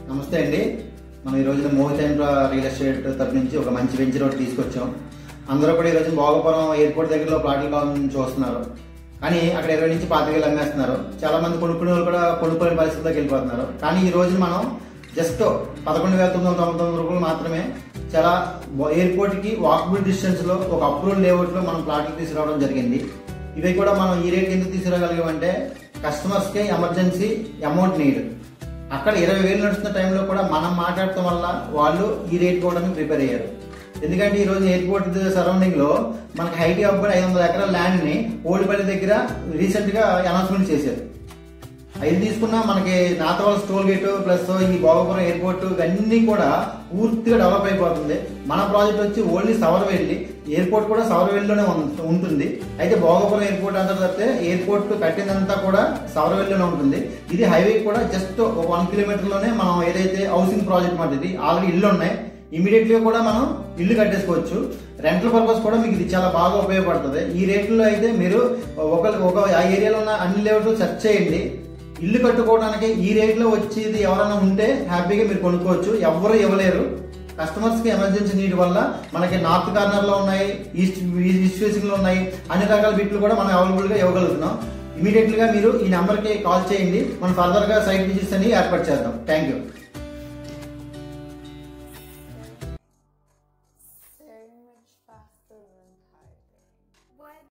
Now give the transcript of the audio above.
నమస్తే అండి. మనం ఈ రోజున మోహితేంద్ర రియల్ ఎస్టేట్ తరపు నుంచి ఒక మంచి వెంచర్ ఒకటి తీసుకొచ్చాం. అందరూ కూడా ఈ రోజు భోగపురం ఎయిర్పోర్ట్ దగ్గరలో ప్లాట్లు కావాలని చూస్తున్నారు. కానీ అక్కడ 20 నుంచి 25,000 అమ్మేస్తున్నారు. చాలా మంది కొనుక్కునే వాళ్ళు కూడా కొనుక్కోలేని పరిస్థితిలోకి వెళ్ళిపోతున్నారు. కానీ ఈ రోజు మనం జస్ట్ 11,999 రూపాయలు మాత్రమే చాలా ఎయిర్పోర్ట్ కి వాకబుల్ డిస్టెన్స్ లో ఒక అప్రూవల్ లేఅవుట్ లో మనం ప్లాట్లు తీసుకురావడం జరిగింది. ఇవి కూడా మనం ఈ రేట్ ఎందుకు తీసుకురాగలిగామంటే కస్టమర్స్ కి ఎమర్జెన్సీ అమౌంట్ నీడ్. అక్కడ 20,000 నడుస్తున్న టైంలో కూడా మనం మాట్లాడటం వల్ల వాళ్ళు ఈ రేట్ పోవడానికి ప్రిపేర్ అయ్యారు. ఎందుకంటే ఈ రోజు ఎయిర్పోర్ట్ సరౌండింగ్ లో మనకి హైట్ అవ్వబడి 500 ఎకరాల ల్యాండ్ ని ఓడిపల్లి దగ్గర రీసెంట్ గా అనౌన్స్మెంట్ చేశారు. అది తీసుకున్నా మనకి నాతవల్ టోల్ గేట్ ప్లస్ ఈ భోగపురం ఎయిర్పోర్ట్ ఇవన్నీ కూడా పూర్తిగా డెవలప్ అయిపోతుంది. మన ప్రాజెక్ట్ వచ్చి ఓన్లీ సవర్వెల్లి, ఎయిర్పోర్ట్ కూడా సవర్వెల్లిలోనే ఉంటుంది. అయితే భోగపురం ఎయిర్పోర్ట్ అంతా తప్పితే ఎయిర్పోర్ట్ కట్టిందంతా కూడా సవర్వెల్లిలోనే ఉంటుంది. ఇది హైవే కూడా జస్ట్ 1 కిలోమీటర్ లోనే మనం ఏదైతే హౌసింగ్ ప్రాజెక్ట్ మాట ఇది ఆల్రెడీ ఇల్లు ఉన్నాయి. ఇమీడియట్ గా కూడా మనం ఇల్లు కట్టేసుకోవచ్చు. రెంటల్ పర్పస్ కూడా మీకు ఇది చాలా బాగా ఉపయోగపడుతుంది. ఈ రేట్లో అయితే మీరు ఒక ఆ ఏరియాలో ఉన్న అన్ని లేఅవుట్లు సెర్చ్ చేయండి. ఇల్లు కట్టుకోవడానికి ఈ రేట్ లో వచ్చేది ఎవరైనా ఉంటే హ్యాపీగా మీరు కొనుక్కోవచ్చు. ఎవరు ఇవ్వలేరు. కస్టమర్స్ కి ఎమర్జెన్సీ నీడ్ వల్ల మనకి నార్త్ కార్నర్ లో ఉన్నాయి, ఈస్ట్ ఫేసింగ్ లో ఉన్నాయి, అన్ని రకాల బిట్లు కూడా మనం అవైలబుల్ గా ఇవ్వగలుగుతున్నాం. ఇమీడియట్ గా మీరు ఈ నెంబర్ కి కాల్ చేయండి. మనం ఫర్దర్ గా సైట్ విజిట్స్ అని ఏర్పాటు చేద్దాం. Thank you.